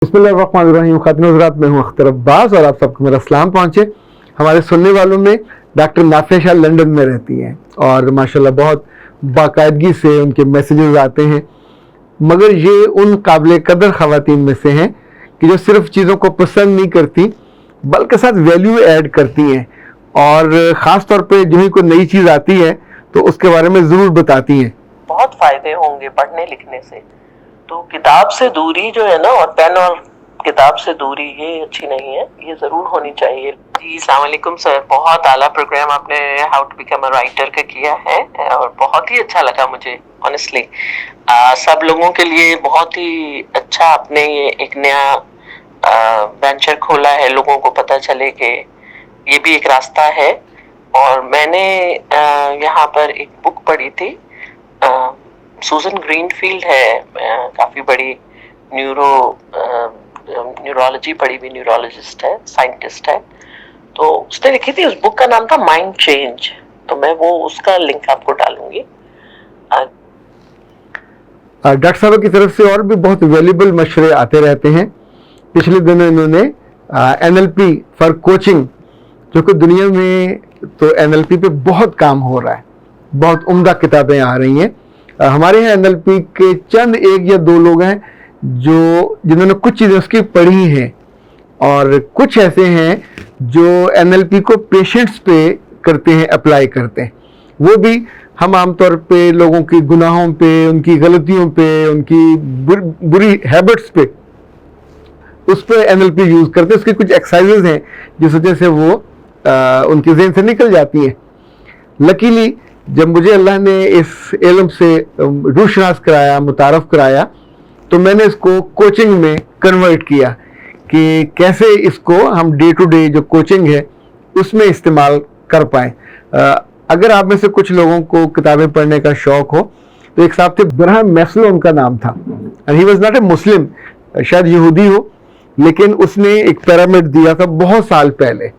बिस्मिल्लाहिर्रहमानिर्रहीम। खातिन हज़रात, मैं हूँ अख्तर अब्बास और आप सबको मेरा सलाम पहुँचे। हमारे सुनने वालों में डॉक्टर नाफिया शाह लंदन में रहती हैं और माशाल्लाह बहुत बाकायदगी से उनके मैसेजेस आते हैं, मगर ये उन काबिल कदर ख़वातीन में से हैं कि जो सिर्फ चीज़ों को पसंद नहीं करती बल्कि साथ वैल्यू ऐड करती हैं, और ख़ास तौर पे जो ही कोई नई चीज़ आती है तो उसके बारे में ज़रूर बताती हैं। बहुत फायदे होंगे पढ़ने लिखने से। तो किताब से दूरी जो है ना, और पेन और किताब से दूरी, ये अच्छी नहीं है, ये जरूर होनी चाहिए। जी अस्सलाम वालेकुम सर, बहुत आला प्रोग्राम आपने how to become a writer का किया है और बहुत ही अच्छा लगा मुझे ऑनेस्टली। सब लोगों के लिए बहुत ही अच्छा आपने ये एक नया वेंचर खोला है, लोगों को पता चले कि ये भी एक रास्ता है। और मैंने यहाँ पर एक बुक पढ़ी थी, सूजन ग्रीनफील्ड है, काफी बड़ी न्यूरोलॉजी पढ़ी हुई न्यूरोलॉजिस्ट है, साइंटिस्ट है। तो उसने लिखी थी, उस बुक का नाम था माइंड चेंज। तो मैं वो उसका लिंक आपको डालूंगी। डॉक्टर साहब की तरफ से और भी बहुत वैल्यूबल मशवरे आते रहते हैं। पिछले दिनों इन्होंने NLP फॉर कोचिंग, जो कि दुनिया में तो NLP पे बहुत काम हो रहा है, बहुत उम्दा किताबें आ रही हैं। हमारे यहाँ NLP के चंद एक या दो लोग हैं जिन्होंने कुछ चीज़ें उसकी पढ़ी हैं, और कुछ ऐसे हैं जो NLP को पेशेंट्स पे करते हैं, अप्लाई करते हैं। वो भी हम आमतौर पे लोगों की गुनाहों पे, उनकी गलतियों पे, उनकी बुरी हैबिट्स पे, उस पर NLP यूज़ करते हैं। उसकी कुछ एक्सरसाइजेज हैं जिस वजह से वो उनके ज़हन से निकल जाती हैं। लकीली जब मुझे अल्लाह ने इस इल्म से रूशनास कराया, मुतारफ़ कराया, तो मैंने इसको कोचिंग में कन्वर्ट किया कि कैसे इसको हम डे टू डे जो कोचिंग है उसमें इस्तेमाल कर पाएँ। अगर आप में से कुछ लोगों को किताबें पढ़ने का शौक़ हो तो एक साहब थे, ब्राहम मैस्लो उनका नाम था, and he was not a Muslim, शायद यहूदी हो, लेकिन उसने एक पिरामिड दिया था बहुत साल पहले।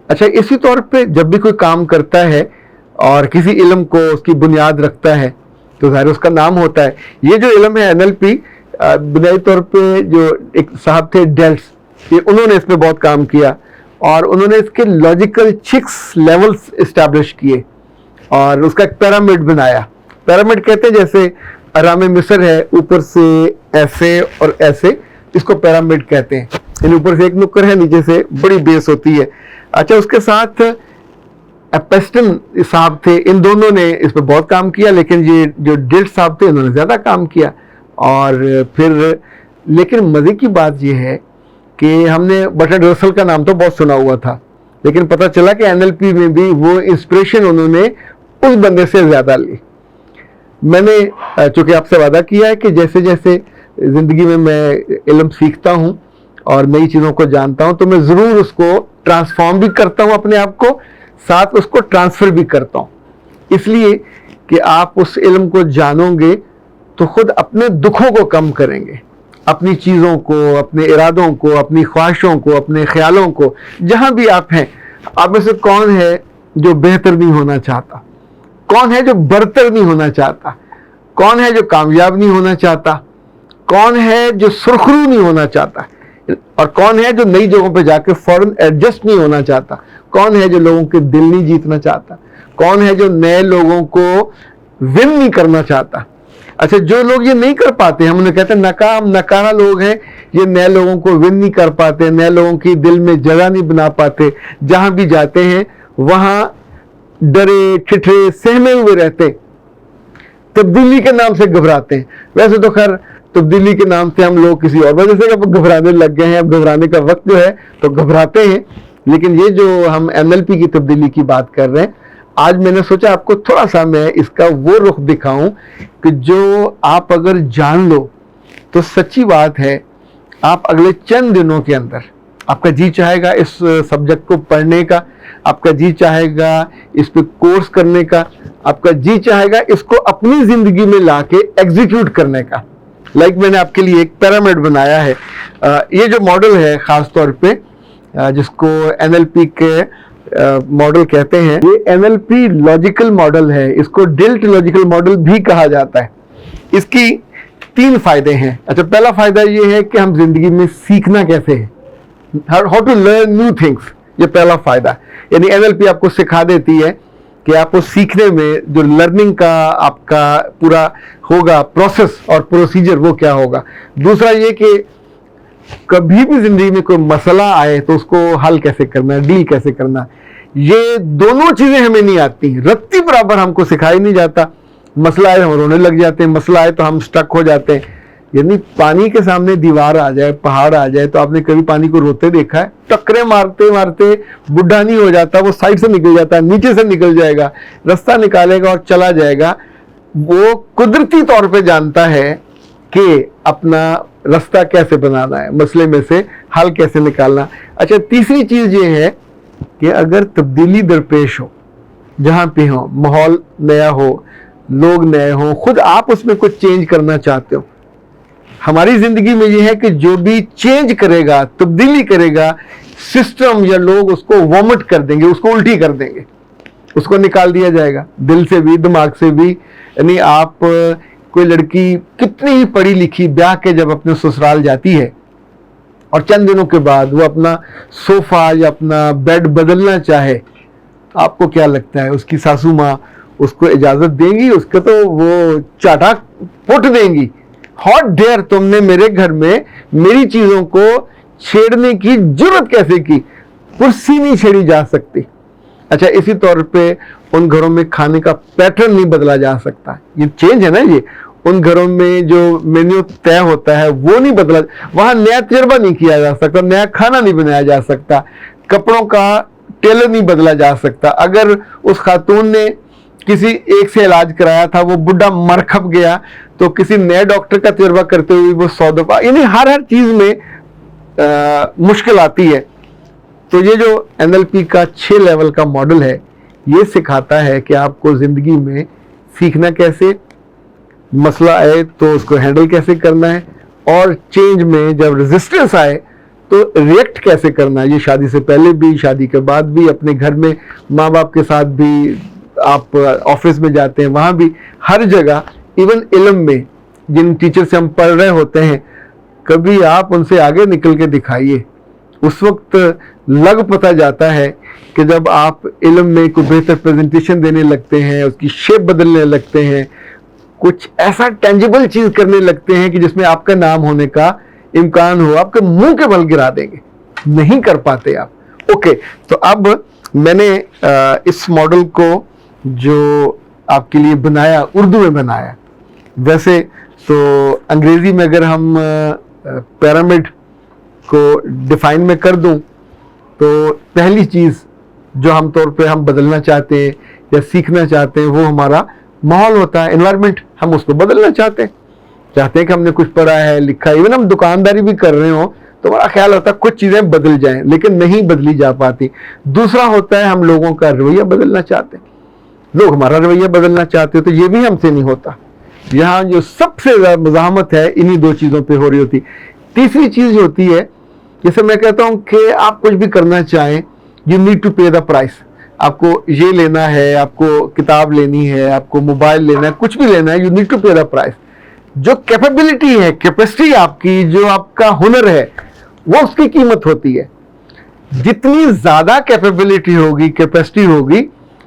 अच्छा, इसी तौर पे जब भी कोई काम करता है और किसी इल्म को उसकी बुनियाद रखता है तो ज़ाहिर उसका नाम होता है। ये जो इल्म है NLP, बुनियादी तौर पे जो एक साहब थे डेल्स, ये उन्होंने इसमें बहुत काम किया और उन्होंने इसके लॉजिकल 6 लेवल्स इस्टेब्लिश किए और उसका एक पिरामिड बनाया। पिरामिड कहते हैं जैसे अराम मिस्र है, ऊपर से ऐसे और ऐसे, इसको पिरामिड कहते हैं। यानी ऊपर से एक नुक्कर है, नीचे से बड़ी बेस होती है। अच्छा, उसके साथ एपेस्टन साहब थे, इन दोनों ने इस पर बहुत काम किया, लेकिन ये जो डेल्स साहब थे इन्होंने ज़्यादा काम किया। और फिर लेकिन मज़े की बात यह है कि हमने बर्ट्रैंड रसल का नाम तो बहुत सुना हुआ था, लेकिन पता चला कि NLP में भी वो इंस्पिरेशन उन्होंने उस बंदे से ज़्यादा ली। मैंने चूँकि आपसे वादा किया है कि जैसे जैसे ज़िंदगी में मैं इल्म सीखता हूँ और नई चीज़ों को जानता हूँ तो मैं ज़रूर उसको ट्रांसफॉर्म भी करता हूँ अपने आप को, साथ उसको ट्रांसफ़र भी करता हूँ, इसलिए कि आप उस इल्म को जानोगे तो खुद अपने दुखों को कम करेंगे, अपनी चीज़ों को, अपने इरादों को, अपनी ख्वाहिशों को, अपने ख्यालों को। जहाँ भी आप हैं, आप में से कौन है जो बेहतर नहीं होना चाहता? कौन है जो बरतर नहीं होना चाहता? कौन है जो कामयाब नहीं होना चाहता? कौन है जो सुरखरू नहीं होना चाहता? और कौन है जो नई जगहों पे जाके फौरन एडजस्ट नहीं होना चाहता? कौन है जो लोगों के दिल नहीं जीतना चाहता? कौन है जो नए लोगों को विन नहीं करना चाहता? अच्छा, जो लोग ये नहीं कर पाते, हम उन्हें कहते हैं नाकाम नकारा लोग हैं, ये नए लोगों को विन नहीं कर पाते, नए लोगों की दिल में जगह नहीं बना पाते, जहां भी जाते हैं वहां डरे ठिठरे सहमे हुए रहते, तब्दीली के नाम से घबराते हैं। वैसे तो खैर तब्दीली के नाम से हम लोग किसी और वजह से अब घबराने लग गए हैं, अब घबराने का वक्त जो है तो घबराते हैं, लेकिन ये जो हम NLP की तब्दीली की बात कर रहे हैं, आज मैंने सोचा आपको थोड़ा सा मैं इसका वो रुख दिखाऊं कि जो आप अगर जान लो तो सच्ची बात है आप अगले चंद दिनों के अंदर, आपका जी चाहेगा इस सब्जेक्ट को पढ़ने का, आपका जी चाहेगा इस पे कोर्स करने का, आपका जी चाहेगा इसको अपनी ज़िंदगी में लाके एग्जीक्यूट करने का। मैंने आपके लिए एक पिरामिड बनाया है। ये जो मॉडल है ख़ास तौर पे जिसको NLP के मॉडल कहते हैं, ये NLP लॉजिकल मॉडल है, इसको डिल्ट लॉजिकल मॉडल भी कहा जाता है। इसकी 3 फायदे हैं। अच्छा, पहला फायदा ये है कि हम जिंदगी में सीखना कैसे है, how to learn new things, ये पहला फायदा है। यानी एनएलपी आपको सिखा देती है कि आपको सीखने में जो लर्निंग का आपका पूरा होगा प्रोसेस और प्रोसीजर वो क्या होगा। दूसरा ये कि कभी भी जिंदगी में कोई मसला आए तो उसको हल कैसे करना है, डील कैसे करना है, ये दोनों चीजें हमें नहीं आती, रत्ती बराबर हमको सिखाई नहीं जाता। मसला आए हम रोने लग जाते हैं, मसला आए तो हम स्टक हो जाते हैं। यानी पानी के सामने दीवार आ जाए, पहाड़ आ जाए, तो आपने कभी पानी को रोते देखा है? टक्करे मारते मारते बुढ़ा नहीं हो जाता, वो साइड से निकल जाता है, नीचे से निकल जाएगा, रास्ता निकालेगा और चला जाएगा। वो कुदरती तौर पे जानता है कि अपना रास्ता कैसे बनाना है, मसले में से हल कैसे निकालना। अच्छा, तीसरी चीज ये है कि अगर तब्दीली दरपेश हो, जहां पे हो, माहौल नया हो, लोग नए हो, खुद आप उसमें कुछ चेंज करना चाहते हो, हमारी जिंदगी में ये है कि जो भी चेंज करेगा, तब्दीली करेगा, सिस्टम या लोग उसको वॉमिट कर देंगे, उसको उल्टी कर देंगे, उसको निकाल दिया जाएगा दिल से भी, दिमाग से भी। यानी आप कोई लड़की कितनी ही पढ़ी लिखी ब्याह के जब अपने ससुराल जाती है और चंद दिनों के बाद वो अपना सोफा या अपना बेड बदलना चाहे, तो आपको क्या लगता है उसकी सासू माँ उसको इजाजत देंगी? उसका तो वो चाटा फुट देंगी। हाउ डेयर, तुमने मेरे घर में मेरी चीजों को छेड़ने की जरूरत कैसे की? कुर्सी नहीं छेड़ी जा सकती। अच्छा, इसी तौर पे उन घरों में खाने का पैटर्न नहीं बदला जा सकता। ये चेंज है ना, ये उन घरों में जो मेन्यू तय होता है वो नहीं बदला, वहां नया तजर्बा नहीं किया जा सकता, नया खाना नहीं बनाया जा सकता, कपड़ों का टेलर नहीं बदला जा सकता। अगर उस खातून ने किसी एक से इलाज कराया था, वो बुढ़ा मर खप गया, तो किसी नए डॉक्टर का तजर्बा करते हुए वो 100 दफा, यानी हर चीज में मुश्किल आती है। तो ये जो एनएलपी का 6 लेवल का मॉडल है, ये सिखाता है कि आपको जिंदगी में सीखना कैसे, मसला आए तो उसको हैंडल कैसे करना है, और चेंज में जब रेजिस्टेंस आए तो रिएक्ट कैसे करना है। ये शादी से पहले भी, शादी के बाद भी, अपने घर में माँ बाप के साथ भी, आप ऑफिस में जाते हैं वहां भी, हर जगह, इवन इल्म में जिन टीचर से हम पढ़ रहे होते हैं, कभी आप उनसे आगे निकल के दिखाइए। उस वक्त लग पता जाता है कि जब आप इल्म में कोई बेहतर प्रेजेंटेशन देने लगते हैं, उसकी शेप बदलने लगते हैं, कुछ ऐसा टेंजिबल चीज करने लगते हैं कि जिसमें आपका नाम होने का इम्कान हो, आपके मुंह के बल गिरा देंगे, नहीं कर पाते आप। ओके, तो अब मैंने इस मॉडल को जो आपके लिए बनाया, उर्दू में बनाया। वैसे तो अंग्रेजी में अगर हम पिरामिड को डिफाइन में कर दूं, तो पहली चीज जो हम तौर पे हम बदलना चाहते हैं या सीखना चाहते हैं, वो हमारा माहौल होता है, एनवायरनमेंट। हम उसको बदलना चाहते हैं कि हमने कुछ पढ़ा है, लिखा है, इवन हम दुकानदारी भी कर रहे हो तो हमारा ख्याल होता है कुछ चीजें बदल जाएं, लेकिन नहीं बदली जा पाती। दूसरा होता है हम लोगों का रवैया बदलना चाहते हैं, लोग हमारा रवैया बदलना चाहते हैं, तो ये भी हमसे नहीं होता। यहाँ जो सबसे ज्यादा मज़ाहमत है इन्हीं 2 चीजों पे हो रही होती। तीसरी चीज होती है, जैसे मैं कहता हूँ कि आप कुछ भी करना चाहें, यू नीड टू पे द प्राइस। आपको ये लेना है, आपको किताब लेनी है, आपको मोबाइल लेना है, कुछ भी लेना है, यू नीड टू पे द प्राइस। जो कैपेबिलिटी है, कैपेसिटी आपकी, जो आपका हुनर है, वो उसकी कीमत होती है। जितनी ज्यादा कैपेबिलिटी होगी, कैपेसिटी होगी,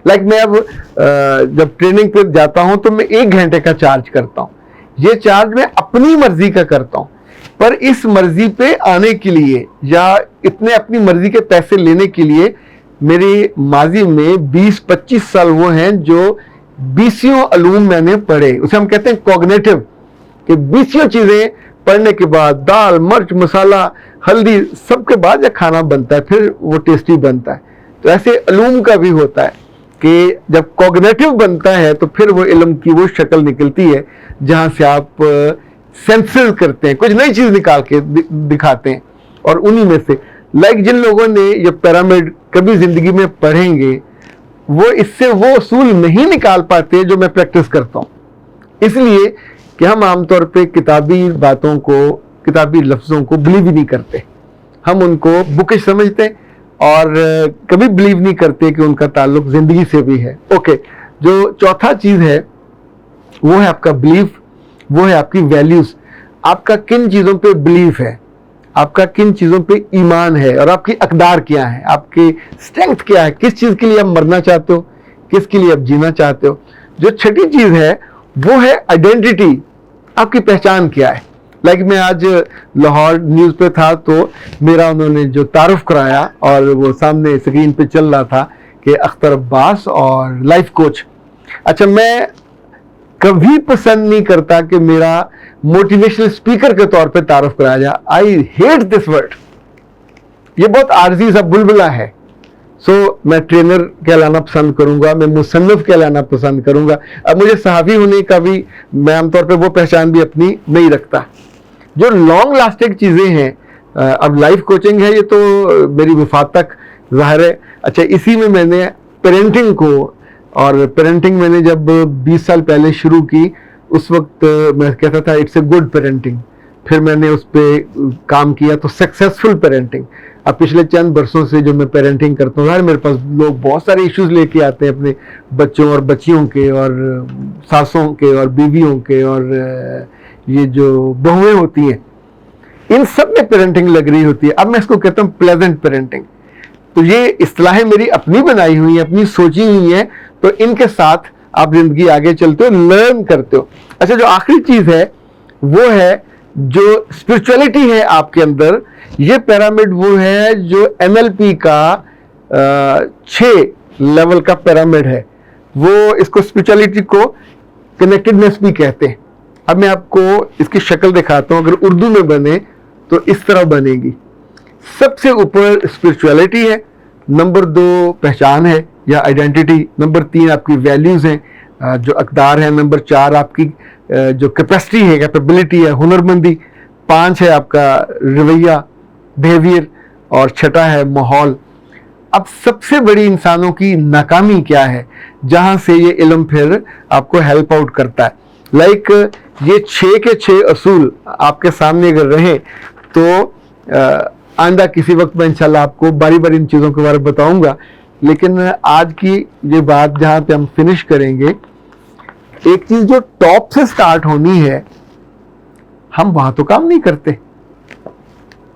लाइक मैं अब जब ट्रेनिंग पे जाता हूं तो मैं 1 घंटे का चार्ज करता हूं। ये चार्ज मैं अपनी मर्जी का करता हूं, पर इस मर्जी पे आने के लिए या इतने अपनी मर्जी के पैसे लेने के लिए मेरे माजी में 20-25 साल वो हैं जो 20 अलूम मैंने पढ़े। उसे हम कहते हैं कॉग्निटिव, कि 20 चीजें पढ़ने के बाद, दाल, मिर्च, मसाला, हल्दी, सबके बाद जब खाना बनता है फिर वो टेस्टी बनता है। तो ऐसे अलूम का भी होता है कि जब कॉग्निटिव बनता है तो फिर वो इल्म की वो शक्ल निकलती है जहां से आप सेंसेस करते हैं, कुछ नई चीज निकाल के दिखाते हैं। और उन्हीं में से लाइक जिन लोगों ने ये पिरामिड कभी जिंदगी में पढ़ेंगे, वो इससे वो असूल नहीं निकाल पाते जो मैं प्रैक्टिस करता हूँ। इसलिए कि हम आमतौर पे किताबी बातों को, किताबी लफ्जों को बिलीव ही नहीं करते, हम उनको बुकिश समझते हैं और कभी बिलीव नहीं करते कि उनका ताल्लुक जिंदगी से भी है। ओके, जो चौथा चीज है वो है आपका बिलीफ, वो है आपकी वैल्यूज। आपका किन चीज़ों पे बिलीफ है, आपका किन चीज़ों पे ईमान है, और आपकी अकदार क्या है, आपकी स्ट्रेंथ क्या है, किस चीज़ के लिए आप मरना चाहते हो, किसके लिए आप जीना चाहते हो। जो छठी चीज़ है वो है आइडेंटिटी, आपकी पहचान क्या है। लाइक मैं आज लाहौर न्यूज़ पे था तो मेरा उन्होंने जो तारुफ कराया और वो सामने स्क्रीन पे चल रहा था कि अख्तर अब्बास और लाइफ कोच। अच्छा, मैं कभी पसंद नहीं करता कि मेरा मोटिवेशनल स्पीकर के तौर पे तारुफ कराया जाए। आई हेट दिस वर्ड, ये बहुत आर्जी सा बुलबुला है। सो मैं ट्रेनर कहलाना पसंद करूंगा, मैं मुसन्निफ कहलाना पसंद करूंगा। अब मुझे सहाफ़ी होने का भी मैं आमतौर पे वो पहचान भी अपनी नहीं रखता। जो लॉन्ग लास्टिंग चीज़ें हैं, अब लाइफ कोचिंग है, ये तो मेरी वफात तक ज़ाहिर है। अच्छा, इसी में मैंने पेरेंटिंग को, और पेरेंटिंग मैंने जब 20 साल पहले शुरू की उस वक्त मैं कहता था इट्स ए गुड पेरेंटिंग, फिर मैंने उस पर काम किया तो सक्सेसफुल पेरेंटिंग। अब पिछले चंद बरसों से जो मैं पेरेंटिंग करता हूँ, मेरे पास लोग बहुत सारे इश्यूज लेके आते हैं अपने बच्चों और बच्चियों के, और सासों के, और बीवियों के, और ये जो बहुएं होती हैं, इन सब में पेरेंटिंग लग रही होती है। अब मैं इसको कहता हूँ प्लेजेंट पेरेंटिंग। तो ये इस्तिलाहें मेरी अपनी बनाई हुई हैं, अपनी सोची हुई हैं, तो इनके साथ आप जिंदगी आगे चलते हो, लर्न करते हो। अच्छा, जो आखिरी चीज है वो है जो स्पिरिचुअलिटी है आपके अंदर। ये पिरामिड वो है जो NLP का 6 लेवल का पिरामिड है। वो इसको स्पिरिचुअलिटी को कनेक्टेडनेस भी कहते हैं। अब मैं आपको इसकी शक्ल दिखाता हूँ, अगर उर्दू में बने तो इस तरह बनेगी। सबसे ऊपर स्पिरिचुअलिटी है, नंबर 2 पहचान है या आइडेंटिटी, नंबर 3 आपकी वैल्यूज़ हैं जो अकदार है, नंबर 4 आपकी जो कैपेसिटी है, कैपेबिलिटी है, हुनरमंदी, 5 है आपका रवैया, बिहेवियर, और 6 है माहौल। अब सबसे बड़ी इंसानों की नाकामी क्या है, जहाँ से ये इल्म फिर आपको हेल्प आउट करता है। लाइक ये 6 के 6 असूल आपके सामने अगर रहे तो आइंदा किसी वक्त मैं इंशाल्लाह आपको बारी बारी इन चीज़ों के बारे में बताऊंगा, लेकिन आज की ये बात जहाँ पे हम फिनिश करेंगे, एक चीज़ जो टॉप से स्टार्ट होनी है, हम वहाँ तो काम नहीं करते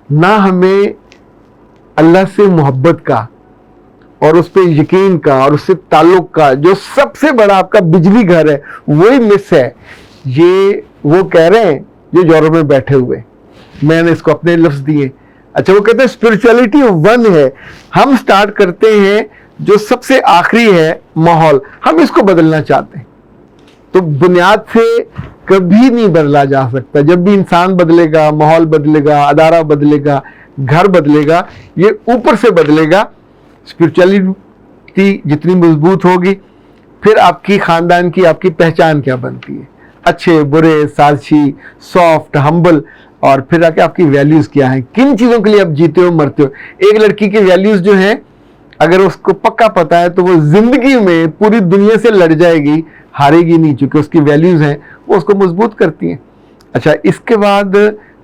ना, हमें अल्लाह से मोहब्बत का और उस पर यकीन का और उससे ताल्लुक का जो सबसे बड़ा आपका बिजली घर है वही मिस है। ये वो कह रहे हैं जो यूरोप में बैठे हुए, मैंने इसको अपने लफ्ज दिए। अच्छा, वो कहते हैं स्पिरिचुअलिटी 1 है। हम स्टार्ट करते हैं जो सबसे आखिरी है माहौल, हम इसको बदलना चाहते हैं। तो बुनियाद से कभी नहीं बदला जा सकता। जब भी इंसान बदलेगा, माहौल बदलेगा, अदारा बदलेगा, घर बदलेगा, ये ऊपर से बदलेगा। स्पिरिचुअलिटी जितनी मजबूत होगी, फिर आपकी खानदान की आपकी पहचान क्या बनती है, अच्छे बुरे, साजिशी, सॉफ्ट, हम्बल, और फिर आके आपकी वैल्यूज क्या हैं, किन चीज़ों के लिए आप जीते हो, मरते हो। एक लड़की की वैल्यूज जो हैं, अगर उसको पक्का पता है तो वो जिंदगी में पूरी दुनिया से लड़ जाएगी, हारेगी नहीं, चूंकि उसकी वैल्यूज हैं वो उसको मजबूत करती हैं। अच्छा, इसके बाद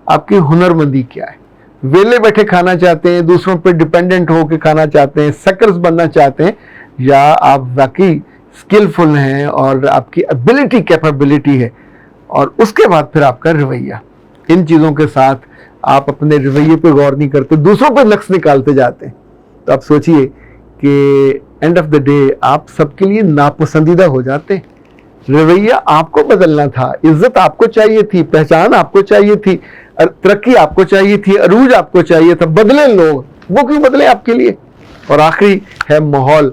आपकी हुनरमंदी क्या है। वेले बैठे खाना चाहते हैं, दूसरों पर डिपेंडेंट होकर खाना चाहते हैं, सकर्स बनना चाहते हैं, या आप वाकई स्किलफुल हैं और आपकी एबिलिटी, कैपेबिलिटी है। और उसके बाद फिर आपका रवैया। इन चीज़ों के साथ आप अपने रवैये पे गौर नहीं करते, दूसरों पर नक्श निकालते जाते हैं, तो आप सोचिए कि एंड ऑफ द डे आप सबके लिए नापसंदीदा हो जाते हैं। रवैया आपको बदलना था, इज्जत आपको चाहिए थी, पहचान आपको चाहिए थी, तरक्की आपको चाहिए थी, अरूज आपको चाहिए था। बदले लोग, वो क्यों बदले आपके लिए। और आखिरी है माहौल।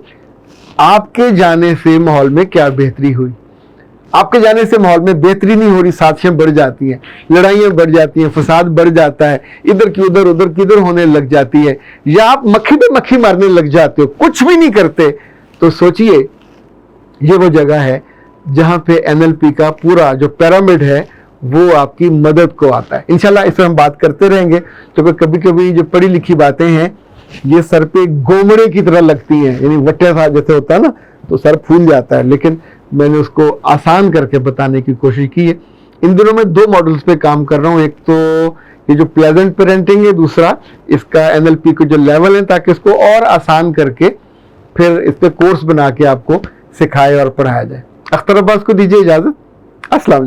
आपके जाने से माहौल में क्या बेहतरी हुई। आपके जाने से माहौल में बेहतरी नहीं हो रही, साजिशें बढ़ जाती हैं, लड़ाइयाँ बढ़ जाती हैं, फसाद बढ़ जाता है, इधर की उधर, उधर की इधर होने लग जाती है, या आप मक्खी पे मक्खी मारने लग जाते हो, कुछ भी नहीं करते। तो सोचिए, ये वो जगह है जहाँ पे NLP का पूरा जो पिरामिड है वो आपकी मदद को आता है। इंशाल्लाह इस पर हम बात करते रहेंगे, क्योंकि कभी कभी जो पढ़ी लिखी बातें हैं ये सर पे गोमड़े की तरह लगती हैं, यानी वट्टे सा जैसे होता है ना, तो सर फूल जाता है, लेकिन मैंने उसको आसान करके बताने की कोशिश की है। इन दिनों में 2 मॉडल्स पे काम कर रहा हूँ। एक तो ये जो प्लेजेंट पेरेंटिंग है, दूसरा इसका NLP के जो लेवल है, ताकि इसको और आसान करके फिर इस पे कोर्स बना के आपको सिखाया और पढ़ाया जाए। अख्तर अब्बास को दीजिए इजाज़त। अस्सलाम वालेकुम।